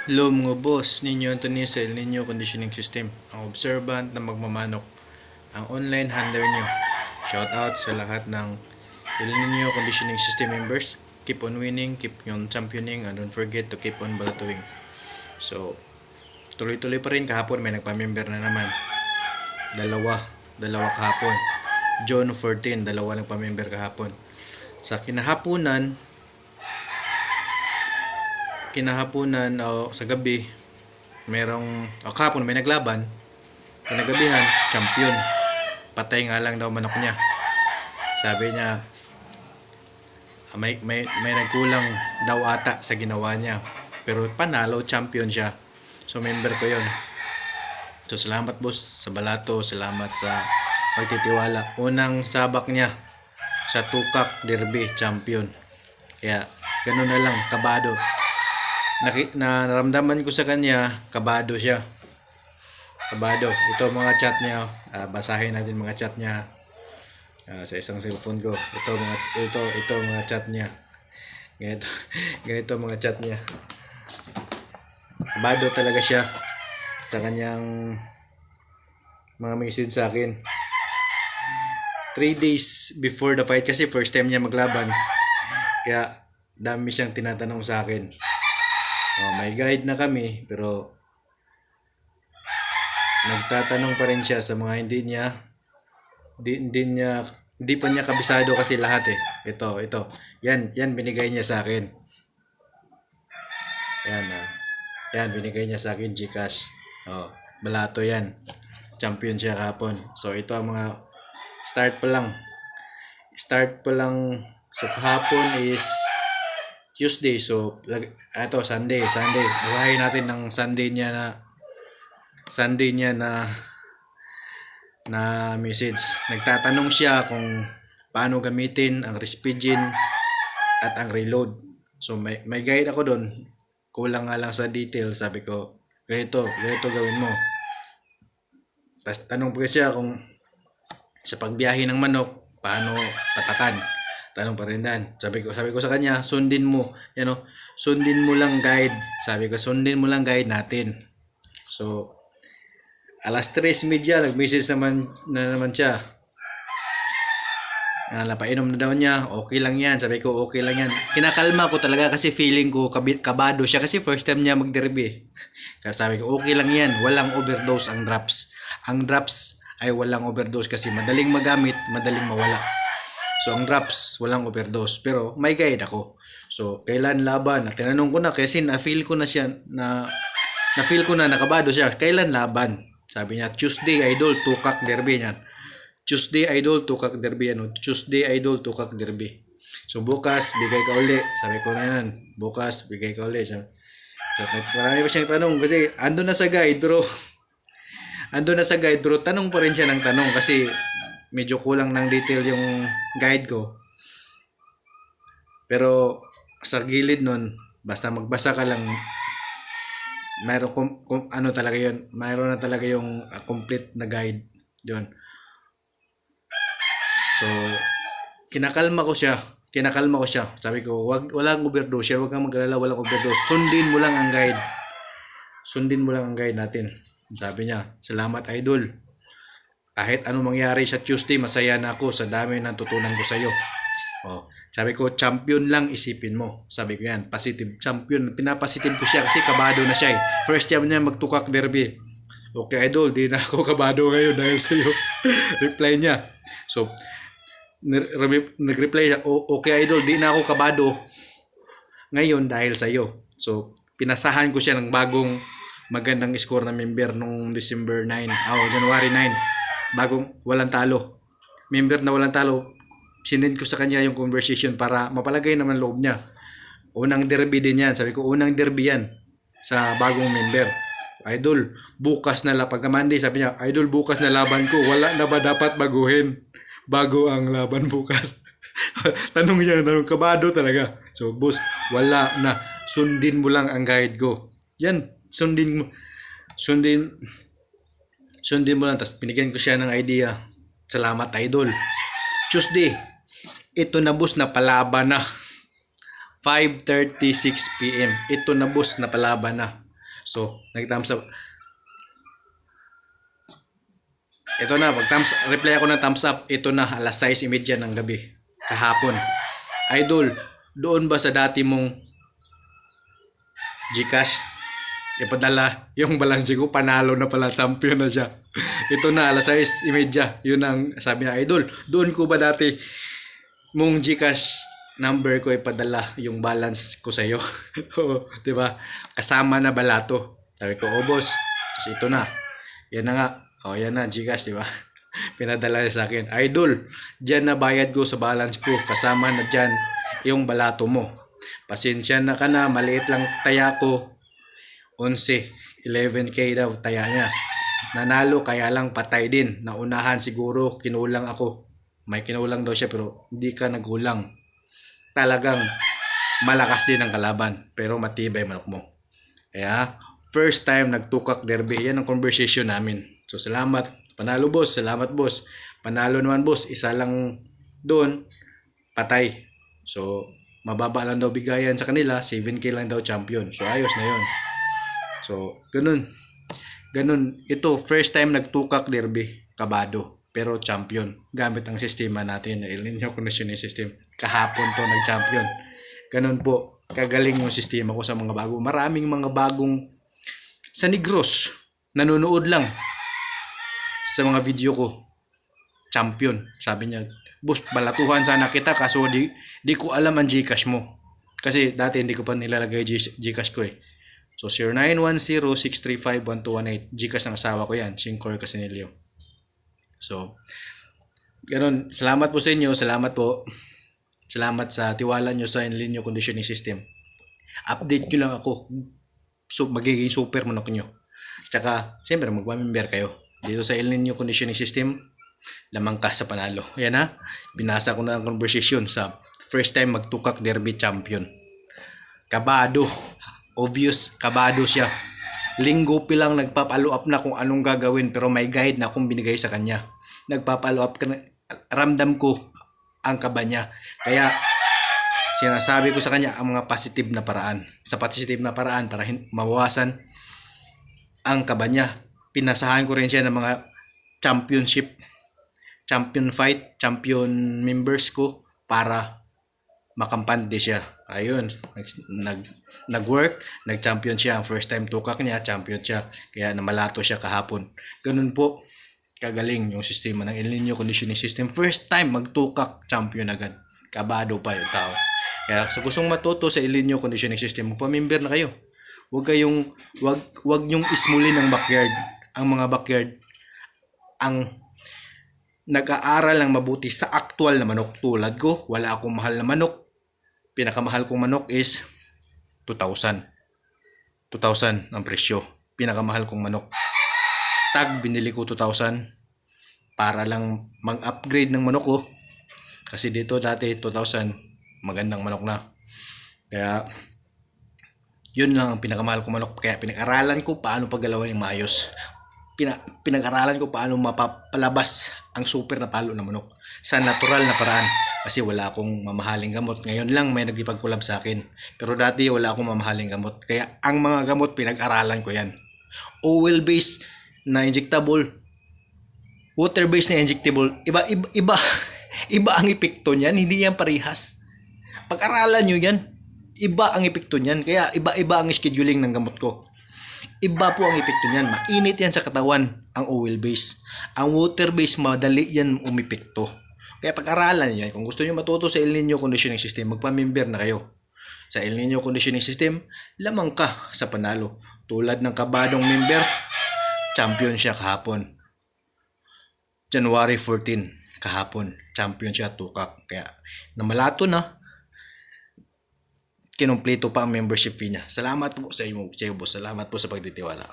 Lumubos ninyo ang tunisel ninyo conditioning system, ang observant na magmamanok, ang online handler nyo. Shout out sa lahat ng El Nino conditioning system members. Keep on winning, keep on championing, and don't forget to keep on balatuing. So, tuloy-tuloy pa rin. Kahapon may nagpa-member na naman. Dalawa kahapon. John 14, dalawa nagpa-member kahapon. Sa kinahaponan o sa gabi, kahapon may naglaban. Kinagabihan, champion. Patay nga lang daw manok niya. Sabi niya, may nagkulang daw ata sa ginawa niya. Pero panalo, champion siya. So member ko yon. So salamat boss sa balato, salamat sa pagtitiwala. Unang sabak niya sa Tukak Derby, champion. Kaya ganun na lang, kabado. Naramdaman ko sa kanya, kabado siya. Kabado. Ito mga chat niya. Basahin natin mga chat niya. Sa isang cellphone ko. Ito mga chat niya. Ganito mga chat niya. Kabado talaga siya sa kanyang mga message sa akin. 3 days before the fight kasi first time niya maglaban. Kaya dami siyang tinatanong sa akin. May guide na kami pero nagtatanong pa rin siya sa mga hindi pa niya kabisado kasi lahat eh. Ito. Yan binigay niya sa akin. Yan binigay niya sa akin GCash. Balato yan. Champion siya kahapon. So ito ang mga start pa lang. So kahapon is Tuesday. So ito Sunday. Basahin natin ng Sunday niya na message. Nagtatanong siya kung paano gamitin ang Rispigin at ang reload. So may guide ako doon. Kulang nga lang sa detail. Sabi ko, ganito gawin mo. Tapos tanong pa siya kung sa pagbiyahe ng manok, paano patakan. Tanong pa rin dan. Sabi ko sa kanya, sundin mo lang guide. Sabi ko, sundin mo lang guide natin. So, alas 3:30, nag-message naman siya. Napainom na daw niya, okay lang yan. Sabi ko, okay lang yan. Kinakalma ko talaga kasi feeling ko kabado siya kasi first time niya mag-derby. Sabi ko, okay lang yan. Walang overdose ang drops. Ang drops ay walang overdose kasi madaling magamit, madaling mawala. So, ang drops, walang overdose. Pero, may guide ako. So, kailan laban? Tinanong ko na kasi na-feel ko na nakabado siya. Kailan laban? Sabi niya, Tuesday, Idol, Tukak Derby niyan. Tuesday, Idol, Tukak Derby. Tuesday, Idol, Tukak Derby. So, bukas, bigay ka uli. Sabi ko na yan. Bukas, bigay ka uli. So, marami pa siyang tanong kasi ando na sa guide, pero tanong pa rin siya ng tanong kasi medyo kulang ng detail yung guide ko. Pero sa gilid nun, basta magbasa ka lang, mayroon talaga yun. Mayroon na talaga yung complete na guide doon. So, kinakalma ko siya. Sabi ko, walang overdose. Huwag kang mag-alala, walang overdose. Sundin mo lang ang guide natin. Sabi niya, salamat Idol. Kahit anong mangyari sa Tuesday, masaya na ako sa dami ng tutunan ko sa iyo. Sabi ko, champion lang isipin mo. Sabi ko yan, positive champion. Pinapositive ko siya kasi kabado na siya eh. First time niya magtukak derby. Okay Idol, di na ako kabado ngayon dahil sa iyo. Reply niya. So, nag-reply siya, okay Idol, di na ako kabado ngayon dahil sa iyo. So, pinasahan ko siya ng bagong magandang score na member nung January 9. Bagong walang talo. Member na walang talo. Sinend ko sa kanya yung conversation para mapalagay naman loob niya. Unang derby din yan. Sabi ko, unang derby yan sa bagong member. Idol, bukas na pagka Monday, sabi niya, Idol, bukas na laban ko. Wala na ba dapat baguhin bago ang laban bukas? Tanong kabado talaga. So, boss, wala na. Sundin mo lang ang guide ko. Yan, sundin mo lang. Tapos binigyan ko siya ng idea. Salamat Idol. Tuesday, ito na boss na palaban na. 5:36 PM. Ito na boss na palaban na. So, nag-thumbs up. Ito na, reply ako ng thumbs up. Ito na, alas 6:30 ng gabi. Kahapon. Idol, doon ba sa dati mong GCash? Ipadala yung balanse ko, panalo na pala, champion na siya. Ito na, alas 6:30. Yun ang sabi na, Idol, doon ko ba dati mong GCash number ko ipadala yung balance ko sa'yo? Oo, diba? Kasama na balato. Sabi ko, oh boss, so, ito na. Yan na nga. Oh, yan na, GCash, diba? Pinadala niya sa akin. Idol, dyan na bayad ko sa balance ko. Kasama na dyan yung balato mo. Pasensya na ka na, maliit lang taya ko. 11K daw taya niya. Nanalo kaya lang patay din. Naunahan siguro, kinulang ako. May kinulang daw siya pero hindi ka nagulang. Talagang malakas din ang kalaban pero matibay manok mo. Kaya first time nagtukak derby. Yan ang conversation namin. So salamat. Panalo boss. Salamat boss. Panalo naman boss. Isa lang doon. Patay. So mababa lang daw bigayan sa kanila. 7K lang daw champion. So ayos na yon. So ganun. Ganun. Ito first time nagtukak derby. Kabado. Pero champion. Gamit ang sistema natin. El Nino Conditioning System. Kahapon to nag-champion. Ganun po. Kagaling yung sistema ko sa mga bago. Maraming mga bagong sa Negros. Nanonood lang sa mga video ko. Champion. Sabi niya, boss, balatuhan sana kita kaso di ko alam ang GCash mo. Kasi dati hindi ko pa nilalagay GCash ko eh. So 0910-635-1218. GCash ng asawa ko yan. Sincor Casinelio. So, ganun. Salamat po sa inyo. Salamat po. Salamat sa tiwala nyo sa El Nino Conditioning System. Update nyo lang ako. So, magiging super manok nyo. Tsaka, siyempre, magpamember kayo. Dito sa El Nino Conditioning System, lamang ka sa panalo. Yan ha. Binasa ko na ang conversation sa first time magtukak derby champion. Kabado. Obvious, kabado siya. Linggo pilang nagpapalo up na kung anong gagawin pero may guide na akong binigay sa kanya. Nagpapalo up ka na, ramdam ko ang kaba niya. Kaya sinasabi ko sa kanya ang mga positive na paraan. Sa positive na paraan para mawawasan ang kaba niya. Pinasahan ko rin siya ng mga championship, champion fight, champion members ko para makampante siya. Ayun, nag-work, nag-champion siya. Ang first time tukak niya, champion siya. Kaya namalato siya kahapon. Ganun po, kagaling yung sistema ng El Nino Conditioning System. First time magtukak, champion agad. Kabado pa yung tao. Kaya sa gustong matuto sa El Nino Conditioning System, magpamember na kayo. Huwag nyong ismulin ang backyard. Ang mga backyard, ang nag-aaral ng mabuti sa actual na manok. Tulad ko, wala akong mahal na manok. Pinakamahal kong manok is 2,000. 2,000 ang presyo. Pinakamahal kong manok. Stag, binili ko 2,000 para lang mag-upgrade ng manok ko. Kasi dito dati 2,000, magandang manok na. Kaya, yun lang ang pinakamahal kong manok. Kaya pinag-aralan ko paano paggalawin yung maayos. Pinag-aralan ko paano mapapalabas ang super na palo ng manok sa natural na paraan. Kasi wala akong mamahaling gamot. Ngayon lang may nagipag-collab sa akin. Pero dati wala akong mamahaling gamot. Kaya ang mga gamot pinag-aralan ko yan. Oil-based na injectable, water-based na injectable. Iba ang epekto niyan. Hindi yan parehas. Pag-aralan nyo yan. Iba ang epekto niyan. Kaya iba ang scheduling ng gamot ko. Iba po ang epekto niyan. Mainit yan sa katawan ang oil-based. Ang water-based madali yan umepekto. Kaya pag-aralan nyo yan. Kung gusto nyo matuto sa El Nino Conditioning System, magpamember na kayo. Sa El Nino Conditioning System, lamang ka sa panalo. Tulad ng kabadong member, champion siya kahapon. January 14, kahapon, champion siya tukak. Kaya namalato na, kinumpleto pa ang membership fee niya. Salamat po sa iyo boss. Salamat po sa pagtitiwala.